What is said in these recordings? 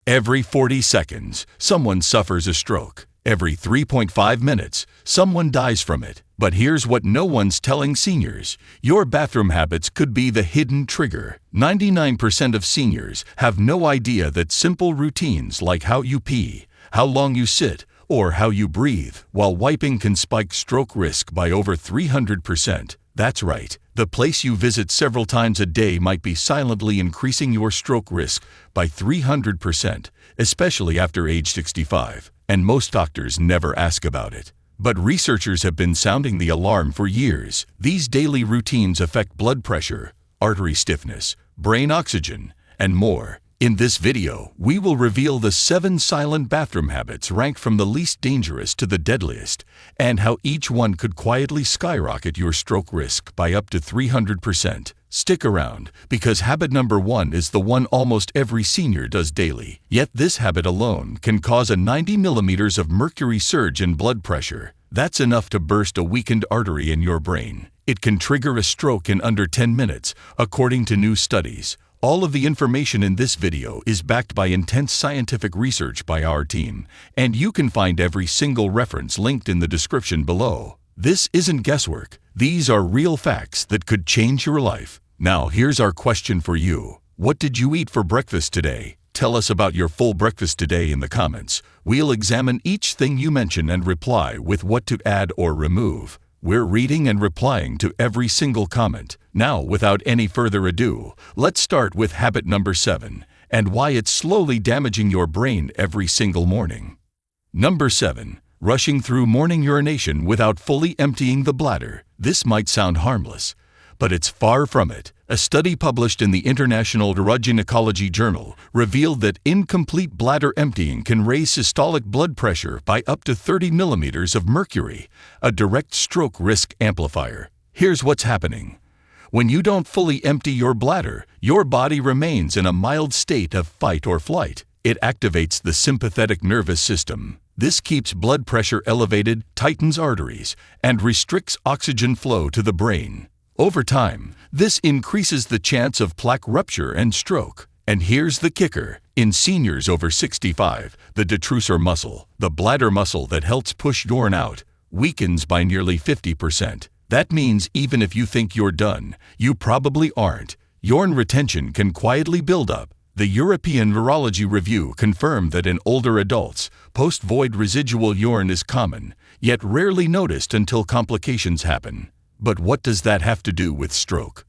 Every 40 seconds, someone suffers a stroke. Every 3.5 minutes, someone dies from it. But here's what no one's telling seniors. Your bathroom habits could be the hidden trigger. 99% of seniors have no idea that simple routines like how you pee, how long you sit, or how you breathe while wiping can spike stroke risk by over 300%. That's right. The place you visit several times a day might be silently increasing your stroke risk by 300%, especially after age 65. And most doctors never ask about it. But researchers have been sounding the alarm for years. These daily routines affect blood pressure, artery stiffness, brain oxygen, and more. In this video, we will reveal the 7 silent bathroom habits ranked from the least dangerous to the deadliest, and how each one could quietly skyrocket your stroke risk by up to 300%. Stick around, because habit number 1 is the one almost every senior does daily. Yet this habit alone can cause a 90 millimeters of mercury surge in blood pressure. That's enough to burst a weakened artery in your brain. It can trigger a stroke in under 10 minutes, according to new studies. All of the information in this video is backed by intense scientific research by our team, and you can find every single reference linked in the description below. This isn't guesswork. These are real facts that could change your life. Now, here's our question for you. What did you eat for breakfast today? Tell us about your full breakfast today in the comments. We'll examine each thing you mention and reply with what to add or remove. We're reading and replying to every single comment. Now, without any further ado, let's start with habit number 7, and why it's slowly damaging your brain every single morning. Number 7. Rushing through morning urination without fully emptying the bladder. This might sound harmless, but it's far from it. A study published in the International Urogynecology Journal revealed that incomplete bladder emptying can raise systolic blood pressure by up to 30 millimeters of mercury, a direct stroke risk amplifier. Here's what's happening. When you don't fully empty your bladder, your body remains in a mild state of fight or flight. It activates the sympathetic nervous system. This keeps blood pressure elevated, tightens arteries, and restricts oxygen flow to the brain. Over time, this increases the chance of plaque rupture and stroke. And here's the kicker. In seniors over 65, the detrusor muscle, the bladder muscle that helps push urine out, weakens by nearly 50%. That means even if you think you're done, you probably aren't. Urine retention can quietly build up. The European Urology Review confirmed that in older adults, post-void residual urine is common, yet rarely noticed until complications happen. But what does that have to do with stroke?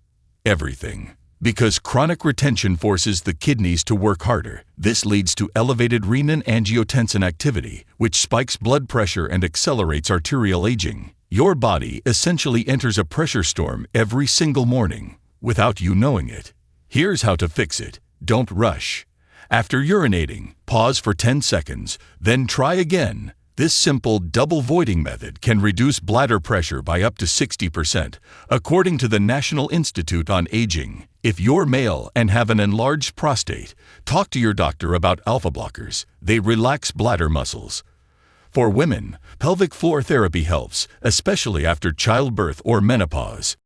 Everything. Because chronic retention forces the kidneys to work harder. This leads to elevated renin-angiotensin activity, which spikes blood pressure and accelerates arterial aging. Your body essentially enters a pressure storm every single morning, without you knowing it. Here's how to fix it. Don't rush. After urinating, pause for 10 seconds, then try again. This simple double voiding method can reduce bladder pressure by up to 60%, according to the National Institute on Aging. If you're male and have an enlarged prostate, talk to your doctor about alpha blockers. They relax bladder muscles. For women, pelvic floor therapy helps, especially after childbirth or menopause.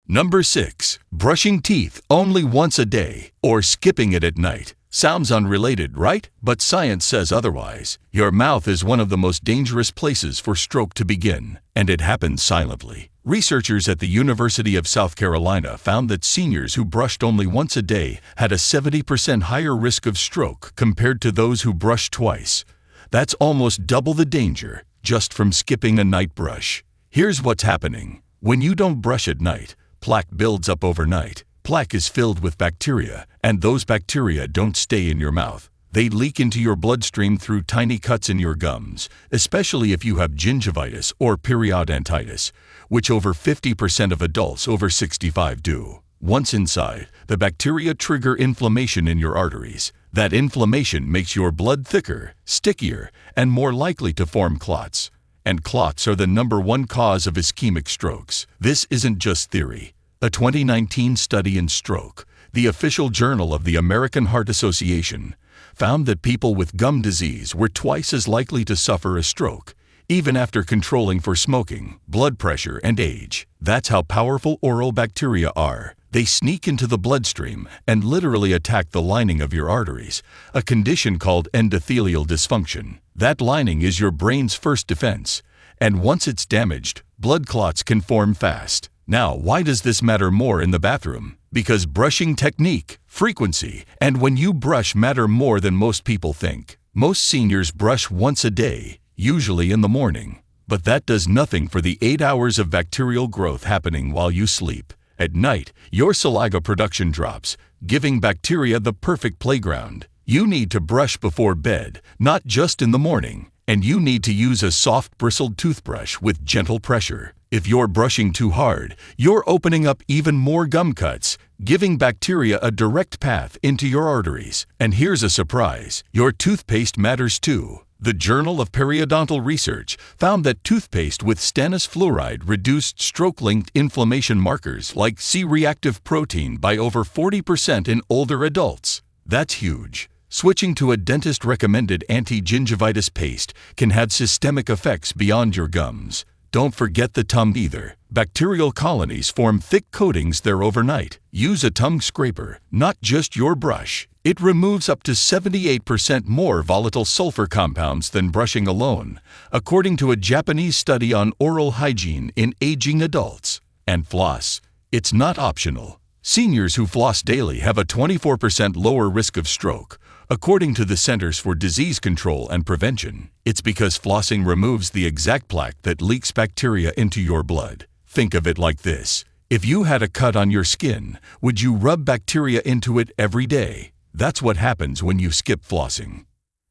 Number 6. Brushing teeth only once a day or skipping it at night. Sounds unrelated, right? But science says otherwise. Your mouth is one of the most dangerous places for stroke to begin, and it happens silently. Researchers at the University of South Carolina found that seniors who brushed only once a day had a 70% higher risk of stroke compared to those who brushed twice. That's almost double the danger just from skipping a night brush. Here's what's happening. When you don't brush at night, plaque builds up overnight. Plaque is filled with bacteria, and those bacteria don't stay in your mouth. They leak into your bloodstream through tiny cuts in your gums, especially if you have gingivitis or periodontitis, which over 50% of adults over 65 do. Once inside, the bacteria trigger inflammation in your arteries. That inflammation makes your blood thicker, stickier, and more likely to form clots. And clots are the #1 cause of ischemic strokes. This isn't just theory. A 2019 study in Stroke, the official journal of the American Heart Association, found that people with gum disease were twice as likely to suffer a stroke, even after controlling for smoking, blood pressure, and age. That's how powerful oral bacteria are. They sneak into the bloodstream and literally attack the lining of your arteries, a condition called endothelial dysfunction. That lining is your brain's first defense, and once it's damaged, blood clots can form fast. Now, why does this matter more in the bathroom? Because brushing technique, frequency, and when you brush matter more than most people think. Most seniors brush once a day, usually in the morning. But that does nothing for the 8 hours of bacterial growth happening while you sleep. At night, your saliva production drops, giving bacteria the perfect playground. You need to brush before bed, not just in the morning. And you need to use a soft bristled toothbrush with gentle pressure. If you're brushing too hard, you're opening up even more gum cuts, giving bacteria a direct path into your arteries. And here's a surprise, your toothpaste matters too. The Journal of Periodontal Research found that toothpaste with stannous fluoride reduced stroke-linked inflammation markers like C-reactive protein by over 40% in older adults. That's huge. Switching to a dentist-recommended anti-gingivitis paste can have systemic effects beyond your gums. Don't forget the tongue either. Bacterial colonies form thick coatings there overnight. Use a tongue scraper, not just your brush. It removes up to 78% more volatile sulfur compounds than brushing alone, according to a Japanese study on oral hygiene in aging adults. And floss. It's not optional. Seniors who floss daily have a 24% lower risk of stroke, according to the Centers for Disease Control and Prevention. It's because flossing removes the exact plaque that leaks bacteria into your blood. Think of it like this. If you had a cut on your skin, would you rub bacteria into it every day? That's what happens when you skip flossing.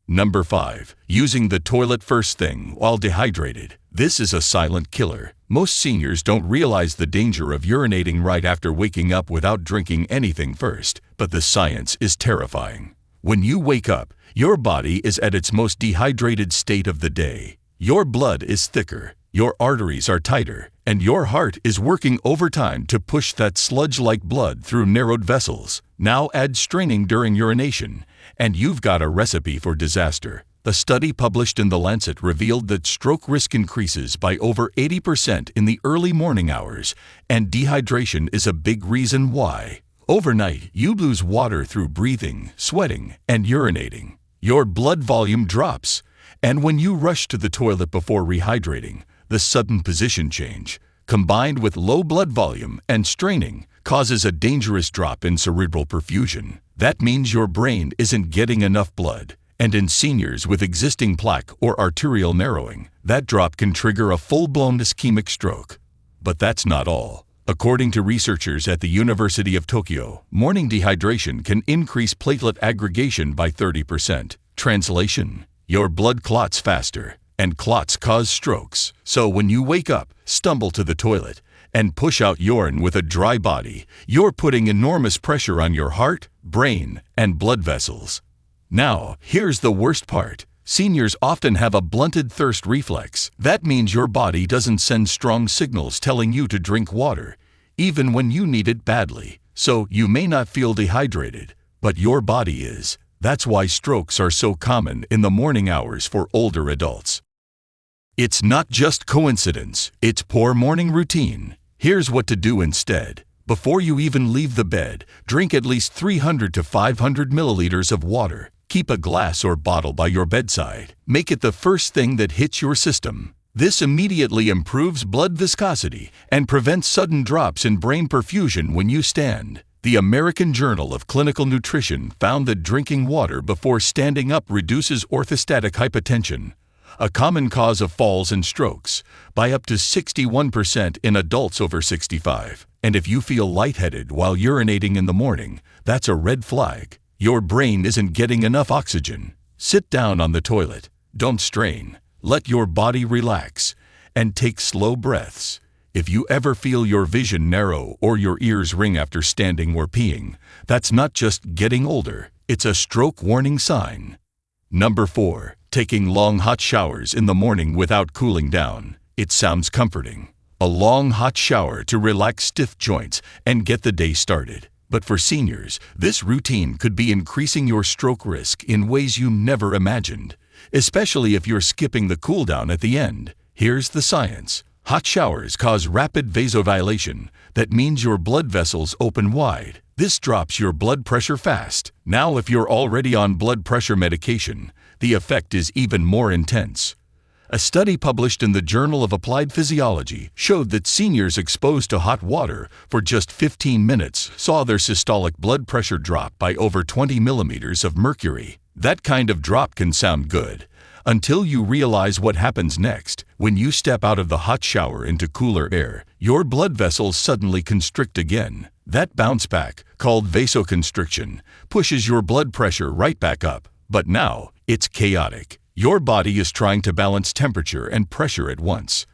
Number 5. Using the toilet first thing while dehydrated. This is a silent killer. Most seniors don't realize the danger of urinating right after waking up without drinking anything first, but the science is terrifying. When you wake up, your body is at its most dehydrated state of the day. Your blood is thicker, your arteries are tighter, and your heart is working overtime to push that sludge-like blood through narrowed vessels. Now add straining during urination, and you've got a recipe for disaster. A study published in The Lancet revealed that stroke risk increases by over 80% in the early morning hours, and dehydration is a big reason why. Overnight, you lose water through breathing, sweating, and urinating. Your blood volume drops, and when you rush to the toilet before rehydrating, the sudden position change, combined with low blood volume and straining, causes a dangerous drop in cerebral perfusion. That means your brain isn't getting enough blood. And in seniors with existing plaque or arterial narrowing, that drop can trigger a full-blown ischemic stroke. But that's not all. According to researchers at the University of Tokyo, morning dehydration can increase platelet aggregation by 30%. Translation: your blood clots faster, and clots cause strokes. So when you wake up, stumble to the toilet, and push out urine with a dry body, you're putting enormous pressure on your heart, brain, and blood vessels. Now, here's the worst part. Seniors often have a blunted thirst reflex. That means your body doesn't send strong signals telling you to drink water, even when you need it badly. So you may not feel dehydrated, but your body is. That's why strokes are so common in the morning hours for older adults. It's not just coincidence, it's poor morning routine. Here's what to do instead. Before you even leave the bed, drink at least 300 to 500 milliliters of water. Keep a glass or bottle by your bedside. Make it the first thing that hits your system. This immediately improves blood viscosity and prevents sudden drops in brain perfusion when you stand. The American Journal of Clinical Nutrition found that drinking water before standing up reduces orthostatic hypotension, a common cause of falls and strokes, by up to 61% in adults over 65. And if you feel lightheaded while urinating in the morning, that's a red flag. Your brain isn't getting enough oxygen. Sit down on the toilet. Don't strain. Let your body relax. And take slow breaths. If you ever feel your vision narrow or your ears ring after standing or peeing, that's not just getting older. It's a stroke warning sign. Number 4. Taking long hot showers in the morning without cooling down. It sounds comforting. A long hot shower to relax stiff joints and get the day started. But for seniors, this routine could be increasing your stroke risk in ways you never imagined, especially if you're skipping the cool down at the end. Here's the science. Hot showers cause rapid vasodilation. That means your blood vessels open wide. This drops your blood pressure fast. Now, if you're already on blood pressure medication, the effect is even more intense. A study published in the Journal of Applied Physiology showed that seniors exposed to hot water for just 15 minutes saw their systolic blood pressure drop by over 20 millimeters of mercury. That kind of drop can sound good, until you realize what happens next. When you step out of the hot shower into cooler air, your blood vessels suddenly constrict again. That bounce back, called vasoconstriction, pushes your blood pressure right back up. But now, it's chaotic. Your body is trying to balance temperature and pressure at once.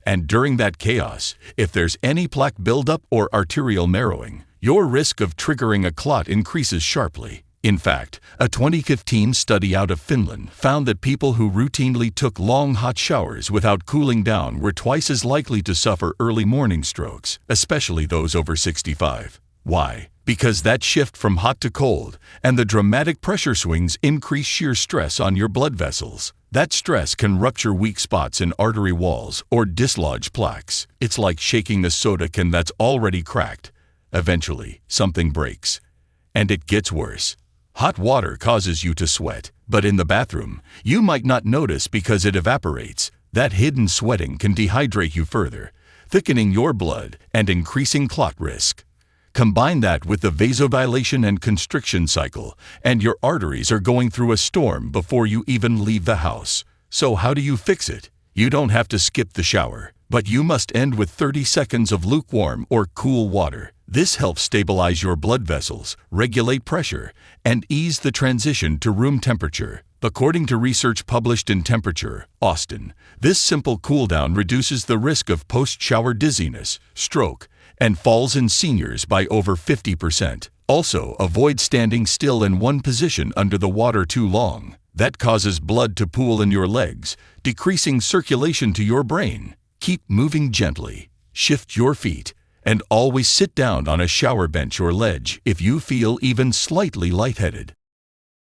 And during that chaos, if there's any plaque buildup or arterial narrowing, your risk of triggering a clot increases sharply. In fact, a 2015 study out of Finland found that people who routinely took long hot showers without cooling down were twice as likely to suffer early morning strokes, especially those over 65. Why? Because that shift from hot to cold and the dramatic pressure swings increase shear stress on your blood vessels. That stress can rupture weak spots in artery walls or dislodge plaques. It's like shaking a soda can that's already cracked. Eventually, something breaks. And it gets worse. Hot water causes you to sweat, but in the bathroom, you might not notice because it evaporates. That hidden sweating can dehydrate you further, thickening your blood and increasing clot risk. Combine that with the vasodilation and constriction cycle, and your arteries are going through a storm before you even leave the house. So how do you fix it? You don't have to skip the shower, but you must end with 30 seconds of lukewarm or cool water. This helps stabilize your blood vessels, regulate pressure, and ease the transition to room temperature. According to research published in Temperature, Austin, this simple cool-down reduces the risk of post-shower dizziness, stroke, and falls in seniors by over 50%. Also, avoid standing still in one position under the water too long. That causes blood to pool in your legs, decreasing circulation to your brain. Keep moving gently. Shift your feet. And always sit down on a shower bench or ledge if you feel even slightly lightheaded.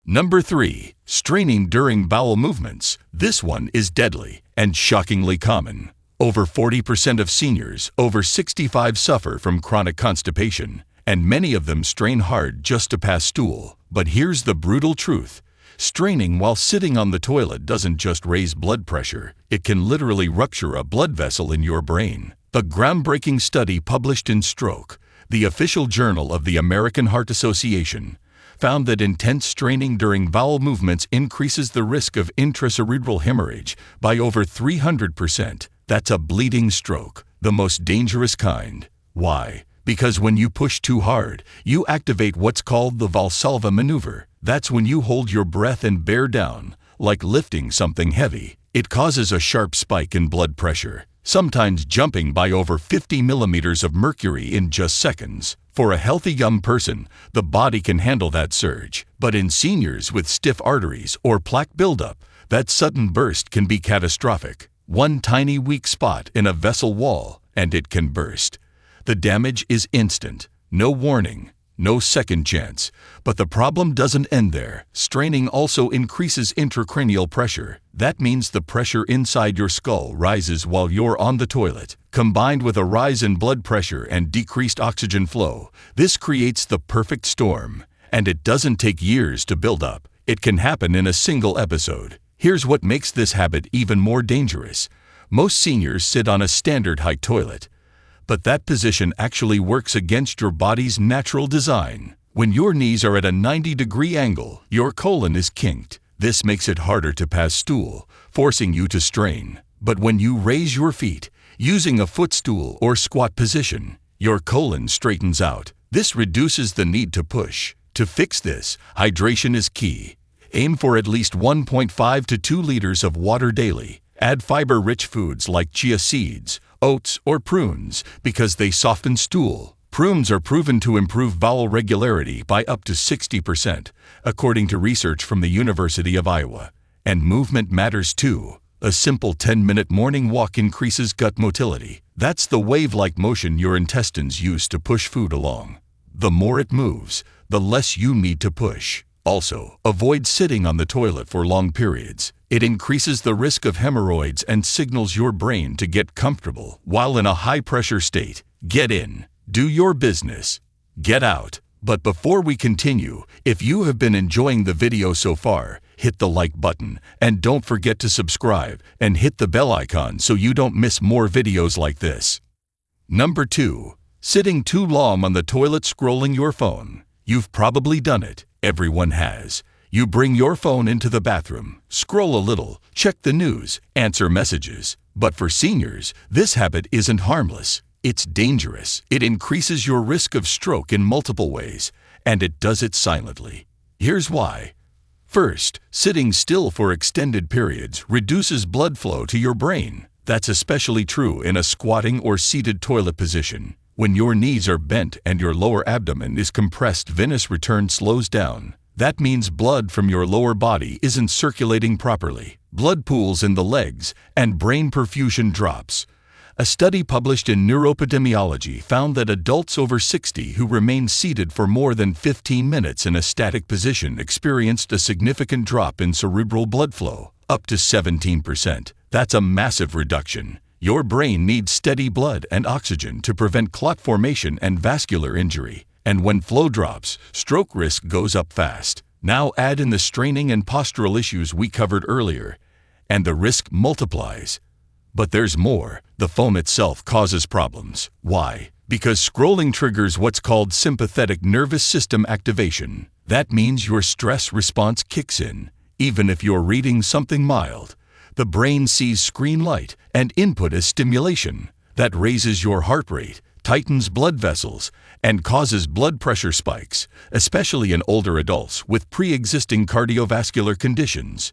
Number 3. Straining during bowel movements. This one is deadly and shockingly common. Over 40% of seniors over 65 suffer from chronic constipation, and many of them strain hard just to pass stool. But here's the brutal truth. Straining while sitting on the toilet doesn't just raise blood pressure, it can literally rupture a blood vessel in your brain. A groundbreaking study published in Stroke, the official journal of the American Heart Association, found that intense straining during bowel movements increases the risk of intracerebral hemorrhage by over 300%. That's a bleeding stroke, the most dangerous kind. Why? Because when you push too hard, you activate what's called the Valsalva maneuver. That's when you hold your breath and bear down, like lifting something heavy. It causes a sharp spike in blood pressure, sometimes jumping by over 50 millimeters of mercury in just seconds. For a healthy young person, the body can handle that surge. But in seniors with stiff arteries or plaque buildup, that sudden burst can be catastrophic. One tiny weak spot in a vessel wall, and it can burst. The damage is instant. No warning. No second chance. But the problem doesn't end there. Straining also increases intracranial pressure. That means the pressure inside your skull rises while you're on the toilet. Combined with a rise in blood pressure and decreased oxygen flow, this creates the perfect storm. And it doesn't take years to build up. It can happen in a single episode. Here's what makes this habit even more dangerous. Most seniors sit on a standard height toilet. But that position actually works against your body's natural design. When your knees are at a 90-degree angle, your colon is kinked. This makes it harder to pass stool, forcing you to strain. But when you raise your feet, using a footstool or squat position, your colon straightens out. This reduces the need to push. To fix this, hydration is key. Aim for at least 1.5 to 2 liters of water daily. Add fiber-rich foods like chia seeds, oats, or prunes because they soften stool. Prunes are proven to improve bowel regularity by up to 60%, according to research from the University of Iowa. And movement matters too. A simple 10-minute morning walk increases gut motility. That's the wave-like motion your intestines use to push food along. The more it moves, the less you need to push. Also, avoid sitting on the toilet for long periods. It increases the risk of hemorrhoids and signals your brain to get comfortable while in a high-pressure state. Get in, do your business, get out. But before we continue, if you have been enjoying the video so far, hit the like button and don't forget to subscribe and hit the bell icon so you don't miss more videos like this. Number 2. Sitting too long on the toilet scrolling your phone. You've probably done it. Everyone has. You bring your phone into the bathroom, scroll a little, check the news, answer messages. But for seniors, this habit isn't harmless. It's dangerous. It increases your risk of stroke in multiple ways, and it does it silently. Here's why. First, sitting still for extended periods reduces blood flow to your brain. That's especially true in a squatting or seated toilet position. When your knees are bent and your lower abdomen is compressed, venous return slows down. That means blood from your lower body isn't circulating properly. Blood pools in the legs, and brain perfusion drops. A study published in Neuroepidemiology found that adults over 60 who remained seated for more than 15 minutes in a static position experienced a significant drop in cerebral blood flow, up to 17%. That's a massive reduction. Your brain needs steady blood and oxygen to prevent clot formation and vascular injury. And when flow drops, stroke risk goes up fast. Now add in the straining and postural issues we covered earlier, and the risk multiplies. But there's more. The phone itself causes problems. Why? Because scrolling triggers what's called sympathetic nervous system activation. That means your stress response kicks in. Even if you're reading something mild, the brain sees screen light and input as stimulation. That raises your heart rate, tightens blood vessels, and causes blood pressure spikes, especially in older adults with pre-existing cardiovascular conditions.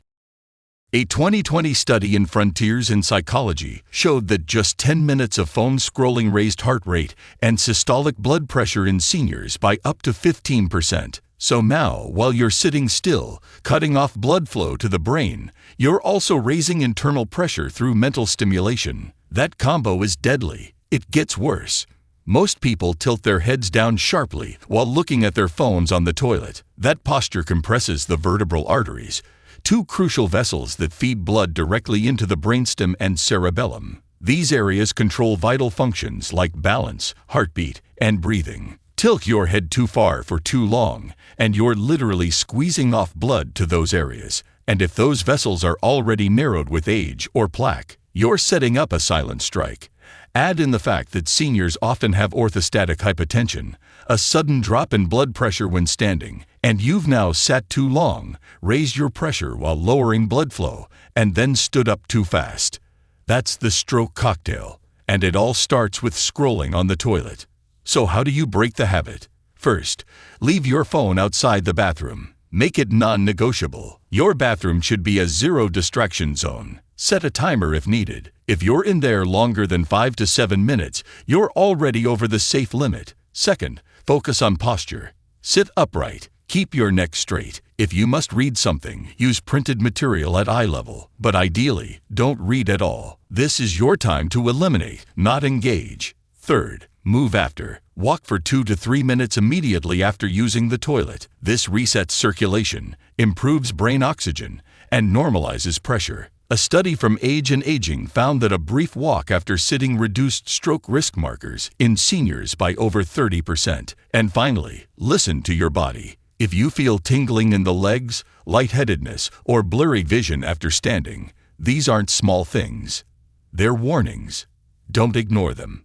A 2020 study in Frontiers in Psychology showed that just 10 minutes of phone scrolling raised heart rate and systolic blood pressure in seniors by up to 15%. So now, while you're sitting still, cutting off blood flow to the brain, you're also raising internal pressure through mental stimulation. That combo is deadly. It gets worse. Most people tilt their heads down sharply while looking at their phones on the toilet. That posture compresses the vertebral arteries, two crucial vessels that feed blood directly into the brainstem and cerebellum. These areas control vital functions like balance, heartbeat, and breathing. Tilt your head too far for too long, and you're literally squeezing off blood to those areas. And if those vessels are already narrowed with age or plaque, you're setting up a silent strike. Add in the fact that seniors often have orthostatic hypotension, a sudden drop in blood pressure when standing, and you've now sat too long, raised your pressure while lowering blood flow, and then stood up too fast. That's the stroke cocktail, and it all starts with scrolling on the toilet. So how do you break the habit? First, leave your phone outside the bathroom. Make it non-negotiable. Your bathroom should be a zero distraction zone. Set a timer if needed. If you're in there longer than 5 to 7 minutes, you're already over the safe limit. Second, focus on posture. Sit upright. Keep your neck straight. If you must read something, use printed material at eye level. But ideally, don't read at all. This is your time to eliminate, not engage. Third, move after. Walk for 2 to 3 minutes immediately after using the toilet. This resets circulation, improves brain oxygen, and normalizes pressure. A study from Age and Aging found that a brief walk after sitting reduced stroke risk markers in seniors by over 30%. And finally, listen to your body. If you feel tingling in the legs, lightheadedness, or blurry vision after standing, these aren't small things. They're warnings. Don't ignore them.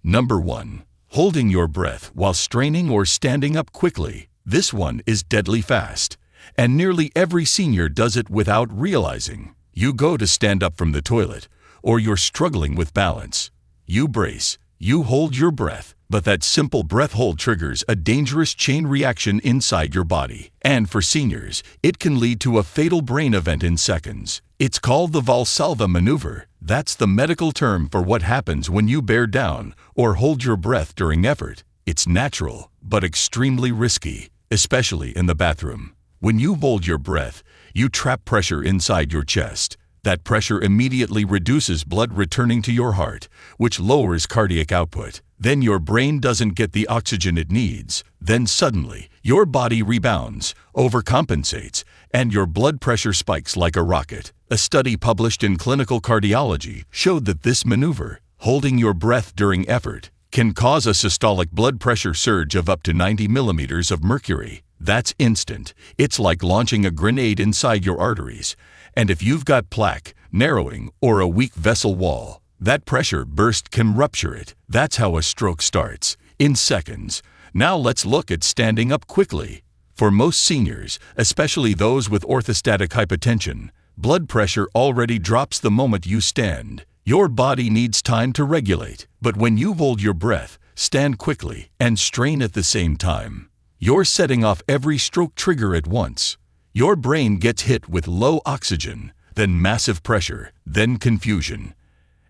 Number 1. Holding your breath while straining or standing up quickly. This one is deadly fast, and nearly every senior does it without realizing. You go to stand up from the toilet, or you're struggling with balance. You brace, you hold your breath, but that simple breath hold triggers a dangerous chain reaction inside your body. And for seniors, it can lead to a fatal brain event in seconds. It's called the Valsalva maneuver. That's the medical term for what happens when you bear down or hold your breath during effort. It's natural, but extremely risky, especially in the bathroom. When you hold your breath, you trap pressure inside your chest. That pressure immediately reduces blood returning to your heart, which lowers cardiac output. Then your brain doesn't get the oxygen it needs. Then suddenly, your body rebounds, overcompensates, and your blood pressure spikes like a rocket. A study published in Clinical Cardiology showed that this maneuver, holding your breath during effort, can cause a systolic blood pressure surge of up to 90 millimeters of mercury. That's instant. It's like launching a grenade inside your arteries. And if you've got plaque, narrowing, or a weak vessel wall, that pressure burst can rupture it. That's how a stroke starts, in seconds. Now let's look at standing up quickly. For most seniors, especially those with orthostatic hypotension, blood pressure already drops the moment you stand. Your body needs time to regulate. But when you hold your breath, stand quickly, and strain at the same time, you're setting off every stroke trigger at once. Your brain gets hit with low oxygen, then massive pressure, then confusion.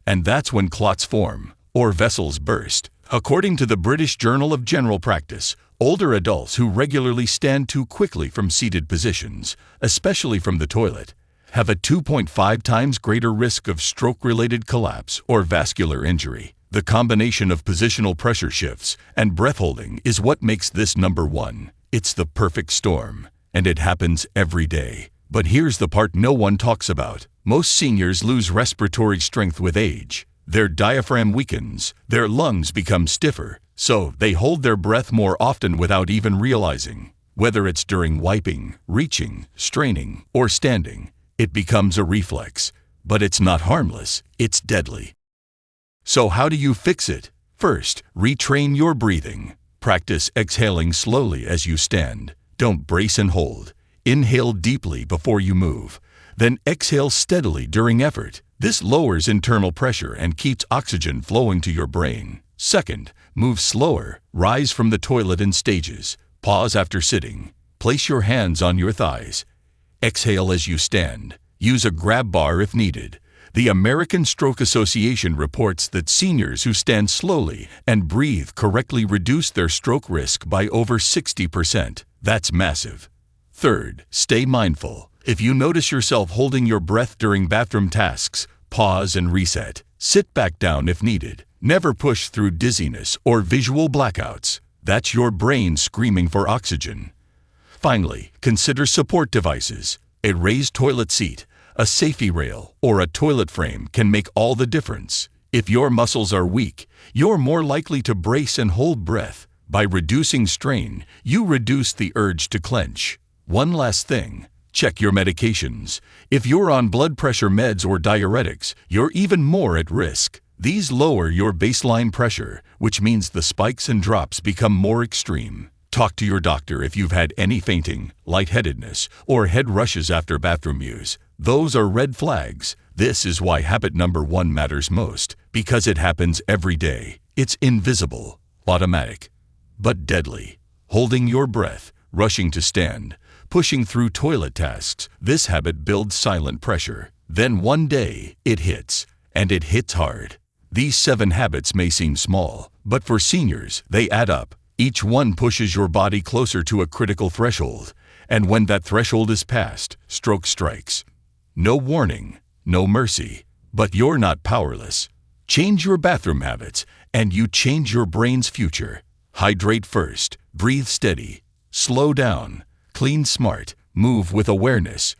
And that's when clots form, or vessels burst. According to the British Journal of General Practice, older adults who regularly stand too quickly from seated positions, especially from the toilet, have a 2.5 times greater risk of stroke-related collapse or vascular injury. The combination of positional pressure shifts and breath holding is what makes this number one. It's the perfect storm, and it happens every day. But here's the part no one talks about. Most seniors lose respiratory strength with age. Their diaphragm weakens, their lungs become stiffer, so they hold their breath more often without even realizing. Whether it's during wiping, reaching, straining, or standing, it becomes a reflex. But it's not harmless, it's deadly. So how do you fix it? First, retrain your breathing. Practice exhaling slowly as you stand. Don't brace and hold. Inhale deeply before you move. Then exhale steadily during effort. This lowers internal pressure and keeps oxygen flowing to your brain. Second, move slower. Rise from the toilet in stages. Pause after sitting. Place your hands on your thighs. Exhale as you stand. Use a grab bar if needed. The American Stroke Association reports that seniors who stand slowly and breathe correctly reduce their stroke risk by over 60%. That's massive. Third, stay mindful. If you notice yourself holding your breath during bathroom tasks, pause and reset. Sit back down if needed. Never push through dizziness or visual blackouts. That's your brain screaming for oxygen. Finally, consider support devices. A raised toilet seat, a safety rail, or a toilet frame can make all the difference. If your muscles are weak, you're more likely to brace and hold breath. By reducing strain, you reduce the urge to clench. One last thing, check your medications. If you're on blood pressure meds or diuretics, you're even more at risk. These lower your baseline pressure, which means the spikes and drops become more extreme. Talk to your doctor if you've had any fainting, lightheadedness, or head rushes after bathroom use. Those are red flags. This is why habit number one matters most, because it happens every day. It's invisible, automatic, but deadly. Holding your breath, rushing to stand, pushing through toilet tasks, this habit builds silent pressure. Then one day, it hits, and it hits hard. These 7 habits may seem small, but for seniors, they add up. Each one pushes your body closer to a critical threshold, and when that threshold is passed, stroke strikes. No warning, no mercy, but you're not powerless. Change your bathroom habits, and you change your brain's future. Hydrate first, breathe steady, slow down, clean smart, move with awareness.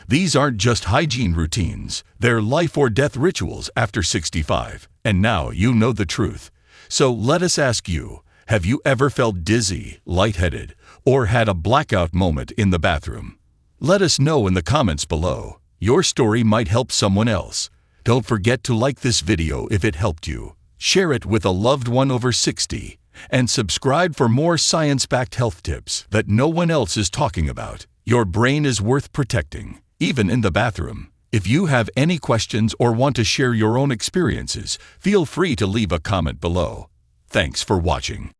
These aren't just hygiene routines, they're life or death rituals after 65. And now you know the truth. So let us ask you, have you ever felt dizzy, lightheaded, or had a blackout moment in the bathroom? Let us know in the comments below. Your story might help someone else. Don't forget to like this video if it helped you. Share it with a loved one over 60. And subscribe for more science-backed health tips that no one else is talking about. Your brain is worth protecting, even in the bathroom. If you have any questions or want to share your own experiences, feel free to leave a comment below. Thanks for watching.